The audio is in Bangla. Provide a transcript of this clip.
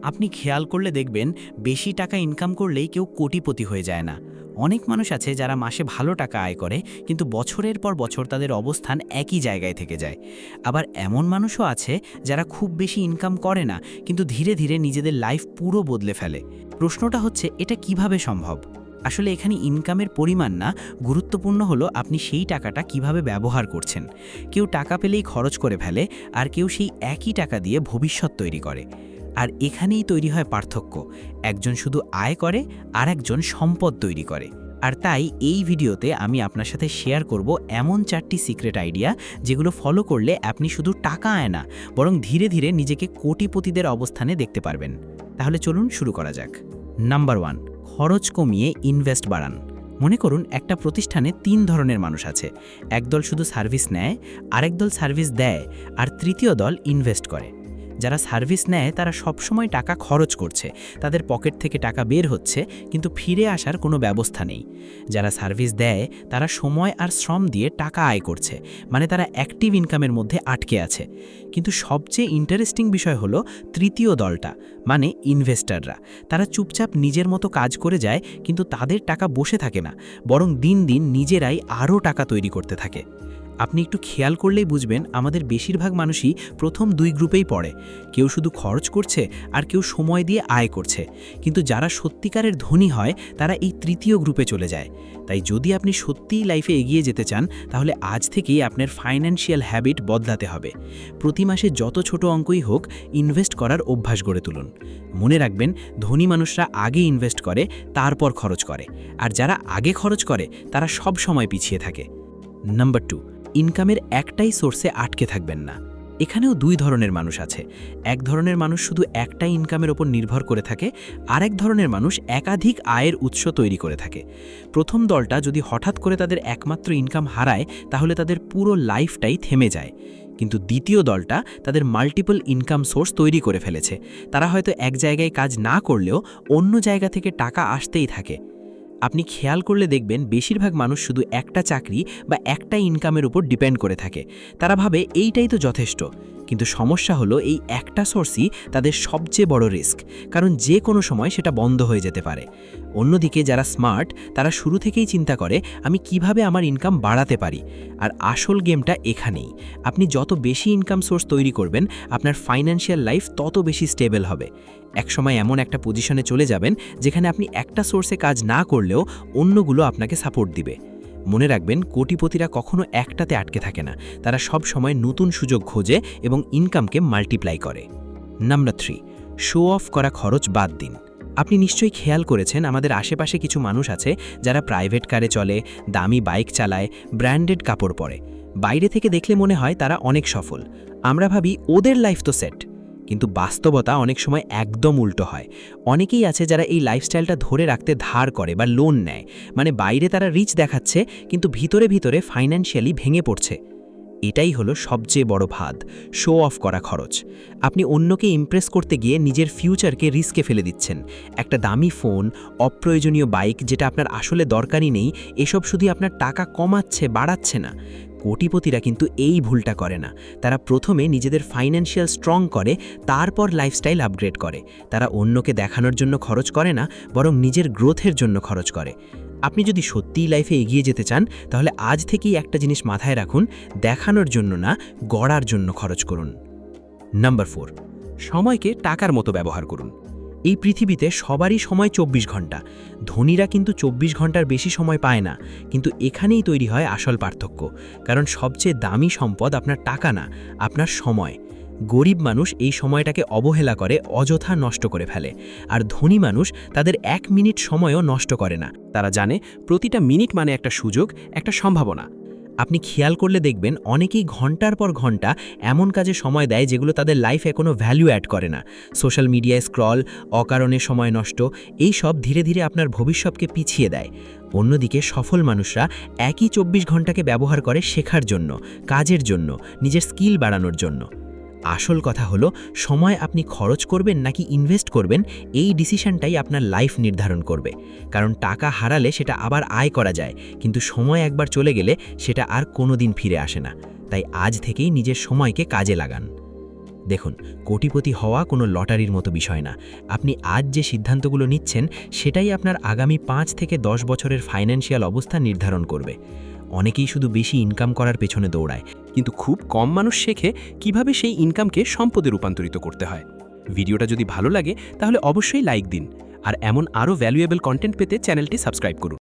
আপনি খেয়াল করলে দেখবেন বেশি টাকা ইনকাম করলেই কেউ কোটিপতি হয়ে যায় না। অনেক মানুষ আছে যারা মাসে ভালো টাকা আয় করে, কিন্তু বছরের পর বছর তাদের অবস্থান একই জায়গায় থেকে যায়। আবার এমন মানুষও আছে যারা খুব বেশি ইনকাম করে না, কিন্তু ধীরে ধীরে নিজেদের লাইফ পুরো বদলে ফেলে। প্রশ্নটা হচ্ছে, এটা কিভাবে সম্ভব? আসলে এখানে ইনকামের পরিমাণ না, গুরুত্বপূর্ণ হলো আপনি সেই টাকাটা কিভাবে ব্যবহার করছেন। কেউ টাকা পেলেই খরচ করে ফেলে, আর কেউ সেই একই টাকা দিয়ে ভবিষ্যৎ তৈরি করে। আর এখানেই তৈরি হয় পার্থক্য। একজন শুধু আয় করে, আর একজন সম্পদ তৈরি করে। আর তাই এই ভিডিওতে আমি আপনার সাথে শেয়ার করব এমন 4টি সিক্রেট আইডিয়া, যেগুলো ফলো করলে আপনি শুধু টাকা আয় না, বরং ধীরে ধীরে নিজেকে কোটিপতিদের অবস্থানে দেখতে পারবেন। তাহলে চলুন শুরু করা যাক। নাম্বার 1, খরচ কমিয়ে ইনভেস্ট বাড়ান। মনে করুন একটা প্রতিষ্ঠানে 3 ধরনের মানুষ আছে। একদল শুধু সার্ভিস নেয়, আরেক দল সার্ভিস দেয়, আর তৃতীয় দল ইনভেস্ট করে। যারা সার্ভিস নেয় তারা সবসময় টাকা খরচ করছে, তাদের পকেট থেকে টাকা বের হচ্ছে, কিন্তু ফিরে আসার কোনো ব্যবস্থা নেই। যারা সার্ভিস দেয় তারা সময় আর শ্রম দিয়ে টাকা আয় করছে, মানে তারা অ্যাক্টিভ ইনকামের মধ্যে আটকে আছে। কিন্তু সবচেয়ে ইন্টারেস্টিং বিষয় হলো তৃতীয় দলটা, মানে ইনভেস্টররা। তারা চুপচাপ নিজের মতো কাজ করে যায়, কিন্তু তাদের টাকা বসে থাকে না, বরং দিন দিন নিজেরাই আরও টাকা তৈরি করতে থাকে। আপনি একটু খেয়াল করলেই বুঝবেন, আমাদের বেশিরভাগ মানুষই প্রথম 2 গ্রুপেই পড়ে। কেউ শুধু খরচ করছে, আর কেউ সময় দিয়ে আয় করছে। কিন্তু যারা সত্যিকারের ধনী হয় তারা এই তৃতীয় গ্রুপে চলে যায়। তাই যদি আপনি সত্যিই লাইফে এগিয়ে যেতে চান, তাহলে আজ থেকেই আপনার ফাইন্যান্সিয়াল হ্যাবিট বদলাতে হবে। প্রতি মাসে যত ছোট অঙ্কই হোক, ইনভেস্ট করার অভ্যাস গড়ে তুলুন। মনে রাখবেন, ধনী মানুষরা আগে ইনভেস্ট করে, তারপর খরচ করে। আর যারা আগে খরচ করে তারা সব সময় পিছিয়ে থাকে। নাম্বার 2, ইনকামের একটাই সোর্সে আটকে থাকবেন না। এখানেও 2 ধরনের মানুষ আছে। এক ধরনের মানুষ শুধু একটাই ইনকামের ওপর নির্ভর করে থাকে, আরেক ধরনের মানুষ একাধিক আয়ের উৎস তৈরি করে থাকে। প্রথম দলটা যদি হঠাৎ করে তাদের একমাত্র ইনকাম হারায়, তাহলে তাদের পুরো লাইফটাই থেমে যায়। কিন্তু দ্বিতীয় দলটা তাদের মাল্টিপল ইনকাম সোর্স তৈরি করে ফেলেছে। তারা হয়তো এক জায়গায় কাজ না করলেও অন্য জায়গা থেকে টাকা আসতেই থাকে। আপনি খেয়াল করলে দেখবেন, বেশিরভাগ মানুষ শুধু একটা চাকরি বা একটা ইনকামের উপর ডিপেন্ড করে থাকে। তারা ভাবে এইটাই তো যথেষ্ট। কিন্তু সমস্যা হলো, এই একটা সোর্সই তাদের সবচেয়ে বড় রিস্ক, কারণ যে কোনো সময় সেটা বন্ধ হয়ে যেতে পারে। অন্যদিকে যারা স্মার্ট, তারা শুরু থেকেই চিন্তা করে আমি কিভাবে আমার ইনকাম বাড়াতে পারি। আর আসল গেমটা এখানেই। আপনি যত বেশি ইনকাম সোর্স তৈরি করবেন, আপনার ফাইন্যান্সিয়াল লাইফ তত বেশি স্টেবল হবে। একসময় এমন একটা পজিশনে চলে যাবেন যেখানে আপনি একটা সোর্সে কাজ না করলেও অন্যগুলো আপনাকে সাপোর্ট দিবে। মনে রাখবেন, কোটিপতিরা কখনো একটাতে আটকে থাকে না। তারা সব সময় নতুন সুযোগ খোঁজে এবং ইনকামকে মাল্টিপ্লাই করে। নাম্বার 3, শো অফ করা খরচ বাদ দিন। আপনি নিশ্চয়ই খেয়াল করেছেন, আমাদের আশেপাশে কিছু মানুষ আছে যারা প্রাইভেট কারে চলে, দামি বাইক চালায়, ব্র্যান্ডেড কাপড় পরে। বাইরে থেকে দেখলে মনে হয় তারা অনেক সফল। আমরা ভাবি ওদের লাইফ তো সেট। কিন্তু বাস্তবতা অনেক সময় একদম উল্টো হয়। অনেকেই আছে যারা এই লাইফস্টাইলটা ধরে রাখতে ধার করে বা লোন নেয়। মানে বাইরে তারা রিচ দেখাচ্ছে, কিন্তু ভিতরে ভিতরে ফাইন্যান্সিয়ালি ভেঙে পড়ছে। এটাই হলো সবচেয়ে বড় ফাঁদ, শো অফ করা খরচ। আপনি অন্যকে ইমপ্রেস করতে গিয়ে নিজের ফিউচারকে রিস্কে ফেলে দিচ্ছেন। একটা দামি ফোন, অপ্রয়োজনীয় বাইক যেটা আপনার আসলে দরকারই নেই, এসব শুধু আপনার টাকা কমাচ্ছে, বাড়াচ্ছে না। কোটিপতিরা কিন্তু এই ভুলটা করে না। তারা প্রথমে নিজেদের ফাইন্যান্সিয়াল স্ট্রং করে, তারপর লাইফস্টাইল আপগ্রেড করে। তারা অন্যকে দেখানোর জন্য খরচ করে না, বরং নিজের গ্রোথের জন্য খরচ করে। আপনি যদি সত্যিই লাইফে এগিয়ে যেতে চান, তাহলে আজ থেকেই একটা জিনিস মাথায় রাখুন, দেখানোর জন্য না, গড়ার জন্য খরচ করুন। নাম্বার 4, সময়কে টাকার মতো ব্যবহার করুন। এই পৃথিবীতে সবারই সময় 24 ঘন্টা। ধনীরা কিন্তু 24 ঘন্টার বেশি সময় পায় না। কিন্তু এখানেই তৈরি হয় আসল পার্থক্য। কারণ সবচেয়ে দামি সম্পদ আপনার টাকা না, আপনার সময়। গরিব মানুষ এই সময়টাকে অবহেলা করে, অযথা নষ্ট করে ফেলে। আর ধনী মানুষ তাদের 1 মিনিট সময়ও নষ্ট করে না। তারা জানে প্রতিটা মিনিট মানে একটা সুযোগ, একটা সম্ভাবনা। আপনি খেয়াল করলে দেখবেন, অনেকেই ঘন্টার পর ঘন্টা এমন কাজে সময় দেয় যেগুলো তাদের লাইফে কোনো ভ্যালু অ্যাড করে না। সোশ্যাল মিডিয়ায় স্ক্রল, অকারণে সময় নষ্ট, এই সব ধীরে ধীরে আপনার ভবিষ্যৎকে পিছিয়ে দেয়। অন্যদিকে সফল মানুষরা একই 24 ঘন্টাকে ব্যবহার করে শেখার জন্য, কাজের জন্য, নিজের স্কিল বাড়ানোর জন্য। আসল কথা হলো, সময় আপনি খরচ করবেন নাকি ইনভেস্ট করবেন, এই ডিসিশনটাই আপনার লাইফ নির্ধারণ করবে। কারণ টাকা হারালে সেটা আবার আয় করা যায়, কিন্তু সময় একবার চলে গেলে সেটা আর কোনোদিন ফিরে আসে না। তাই আজ থেকেই নিজের সময়কে কাজে লাগান। দেখুন, কোটিপতি হওয়া কোনো লটারির মতো বিষয় না। আপনি আজ যে সিদ্ধান্তগুলো নিচ্ছেন সেটাই আপনার আগামী 5 থেকে 10 বছরের ফাইন্যান্সিয়াল অবস্থা নির্ধারণ করবে। অনেকেই শুধু বেশি ইনকাম করার পেছনে দৌড়ায়, কিন্তু খুব কম মানুষ শেখে কিভাবে সেই ইনকামকে সম্পদে রূপান্তরিত করতে হয়। ভিডিওটা যদি ভালো লাগে তাহলে অবশ্যই লাইক দিন, আর এমন আরও ভ্যালুয়েবল কন্টেন্ট পেতে চ্যানেলটি সাবস্ক্রাইব করুন।